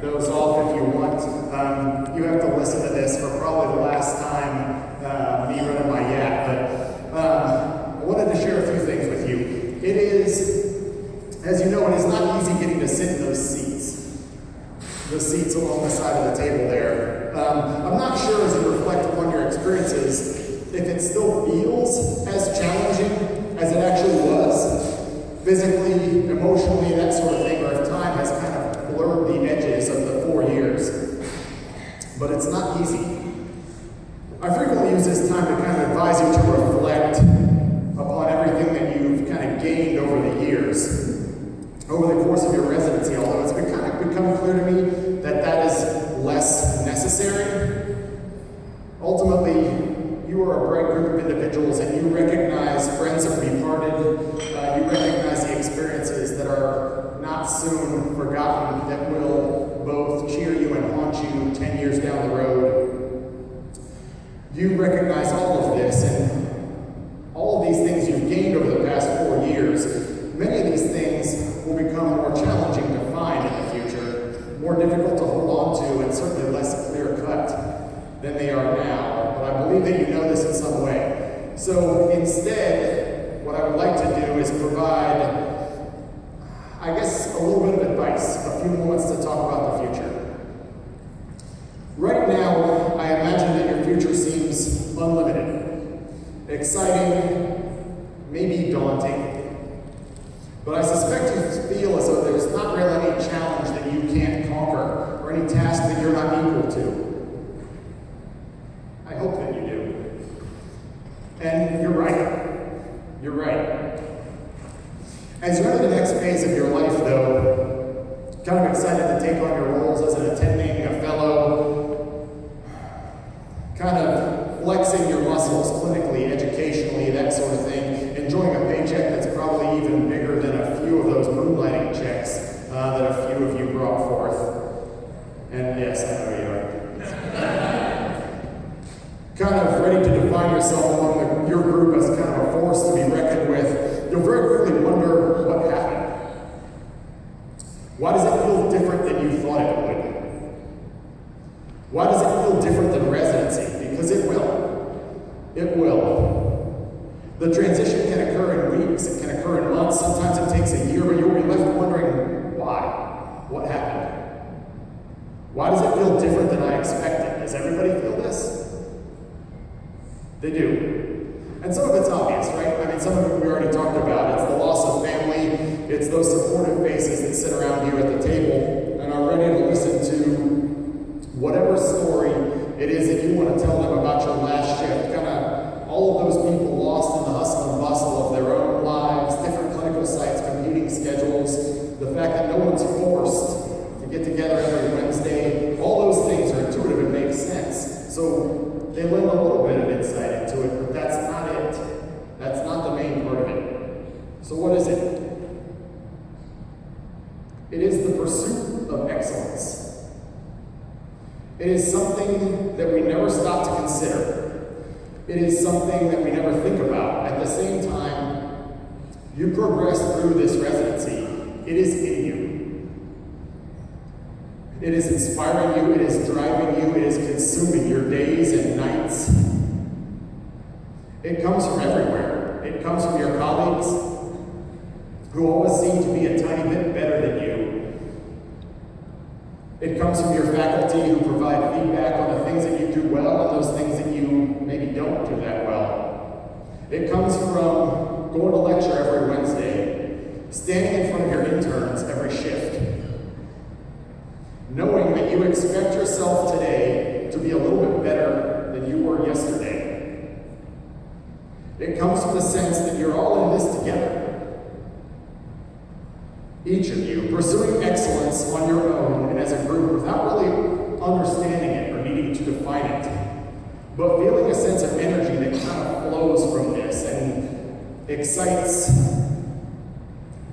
those off if you want. You have to listen to this for probably the last time me running my yap, but I wanted to share a few things with you. It is, as you know, it is not easy getting to sit in those seats along the side of the table there. I'm not sure as you reflect upon your experiences if it still feels as challenging as it actually was, physically, emotionally, that sort of thing, or if time has kind of blurred the edges of the 4 years. But it's not easy. I frequently use this time to kind of advise you to reflect upon everything that you've kind of gained over the years, over the course of your residency, although it's become clear to me that that is less necessary. Ultimately, you are a bright group of individuals and you recognize friends that we parted, you recognize the experiences that are not soon forgotten, that will both cheer you and haunt you 10 years down the road. You recognize all of this and all of these things you've gained over the past 4 years. Many of these things will become more challenging to find in the future, more difficult to hold on to, and certainly less clear-cut than they are now. But I believe that you know this in some way. So instead, what I would like to do is provide, I guess, a little bit of advice, a few moments to talk about the future. Right now, I imagine that your future seems unlimited, exciting, maybe daunting. But I suspect you feel as though there's not really any challenge that you can't conquer or any task that you're not equal to. I hope that you do. And you're right. You're right. As you enter the next phase of your life, though, kind of excited to take on your roles as an attending, a fellow, kind of flexing your muscles clinically, educationally, that sort of thing, enjoying a paycheck that's probably even bigger than a few of those moonlighting checks that a few of you brought forth. And yes, I know you are. Kind of ready to define yourself among your group as kind of a force to be reckoned with. You'll very quickly wonder what happened. Why does it feel different than you thought it would? Why does it feel different than residency? Because it will. It will. The transition can occur in weeks, it can occur in months, sometimes it takes a year, but you'll be left wondering why? What happened? Why does it feel different than I expected? Does everybody feel this? They do. And some of it's obvious, right? I mean, some of it we already talked about. It's the loss of family, it's those supportive faces that sit around you at the table and are ready to listen to whatever story it is that you want to tell them about your last shift. Kind of all of those people lost in the hustle and bustle of their own lives, different clinical sites, competing schedules, the fact that no one's forced to get together every Wednesday. All those things are intuitive and make sense. So they lend a little bit of insight into it, but that's not it. That's not the main part of it. So what is it? It is the pursuit of excellence. It is something that we never stop to consider. It is something that we never think about. At the same time, you progress through this residency. It is in you. It is inspiring you. It is driving you. It is consuming your days and nights. It comes from everywhere. It comes from your colleagues, who always seem to be a tiny bit better than you. It comes from your faculty who provide feedback on the things that you do well and those things that you maybe don't do that well. It comes from going to lecture every Wednesday, standing in front of your interns every shift, knowing that you expect yourself today to be a little bit better than you were yesterday. It comes from the sense that you're all in this together. Each of you pursuing excellence on your own and as a group without really understanding it or needing to define it, but feeling a sense of energy that kind of flows from this and excites,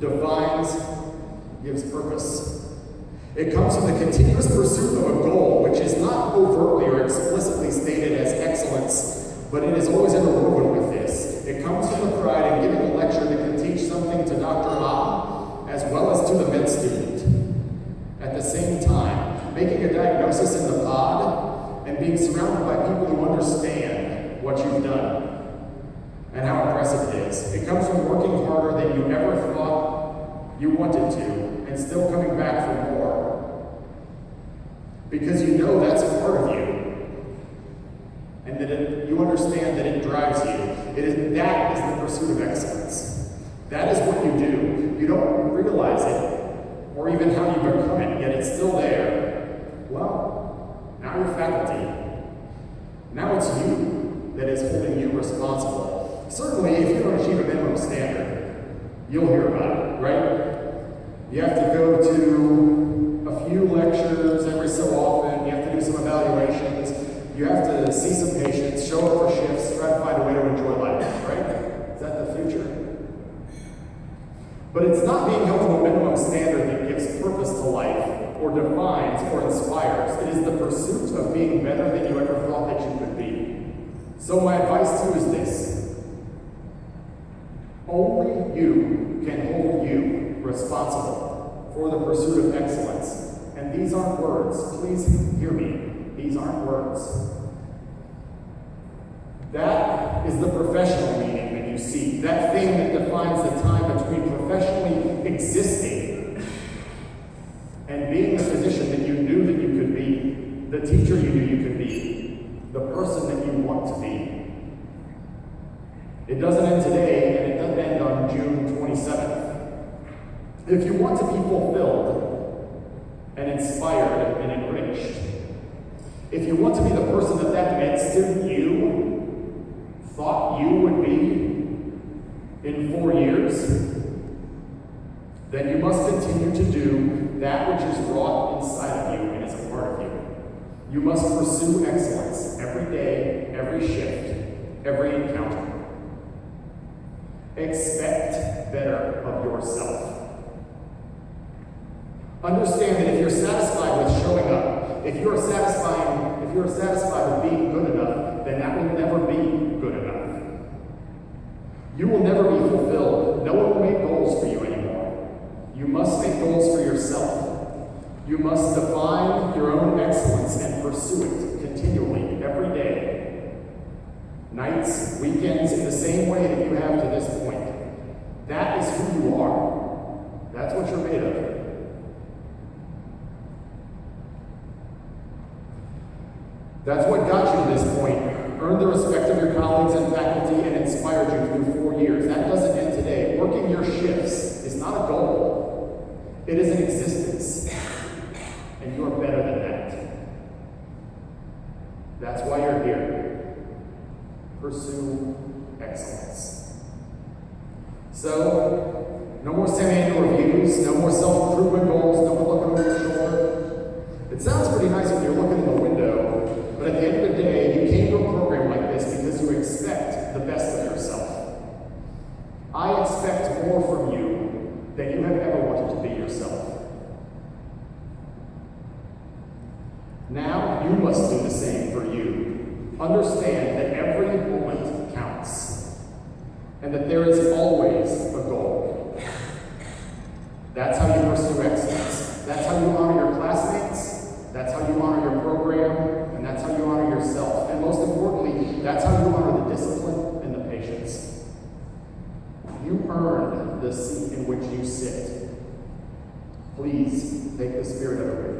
defines, gives purpose. It comes from the continuous pursuit of a goal which is not overtly or explicitly stated as excellence, but it is always interwoven with this. It comes from the pride in giving a lecture that can teach something to Dr. Otten, as well as to the med student. At the same time, making a diagnosis in the pod and being surrounded by people who understand what you've done and how impressive it is. It comes from working harder than you ever thought you wanted to and still coming back for more. Because you know that's a part of you. And that you understand that it drives you. That is the pursuit of excellence. That is what you do. You don't realize it, or even how you become it, yet it's still there. Well, now you're faculty. Now it's you that is holding you responsible. Certainly, if you don't achieve a minimum standard, you'll hear about it, right? You have to go to a few lectures every so often. You have to do some evaluations. You have to see some patients, show up for shifts, try to find a way to enjoy life, right? Is that the future? But it's not being held to a minimum standard that gives purpose to life, or defines, or inspires. It is the pursuit of being better than you ever thought that you could be. So my advice to you is this. Only you can hold you responsible for the pursuit of excellence. And these aren't words. Please hear me. These aren't words. That is the professional meaning that you seek. That thing that defines the time between professionally existing and being the physician that you knew that you could be, the teacher you knew you could be, the person that you want to be. It doesn't end today, and it doesn't end on June 27th. If you want to be fulfilled and inspired and enriched, if you want to be the person that med student you thought you would be in 4 years, then you must continue to do that which is wrought inside of you and is a part of you. You must pursue excellence every day, every shift, every encounter. Expect better of yourself. Understand that if you're satisfied with showing up, if you're satisfied with being good enough, then that will never be good enough. You will never be fulfilled. No one will make goals for you anymore. You must make goals for yourself. You must define your own excellence and pursue it continually, every day. Nights, weekends, in the same way that you have to this point. That is who you are. That's what you're made of. That's what got you to this point. Earned the respect of your colleagues and faculty and inspired you through 4 years. That doesn't end today. Working your shifts is not a goal. It is an existence. And you are better than that. That's why you're here. Pursue excellence. So, no more semi-annual reviews, no more self-improvement goals, no more looking over your shoulder. It sounds pretty nice when you're looking in the window, but at the end of the day, you came to a program like this because you expect the best of yourself. I expect more from you than you have ever wanted to be yourself. Now, you must do the same for you. Understand that every moment counts, and that there is always a goal. That's how you pursue excellence. That's how you honor your classmates. That's how you honor your program. And that's how you honor yourself. And most importantly, that's how you honor the discipline and the patience. You earned the seat in which you sit. Please take the spirit of it.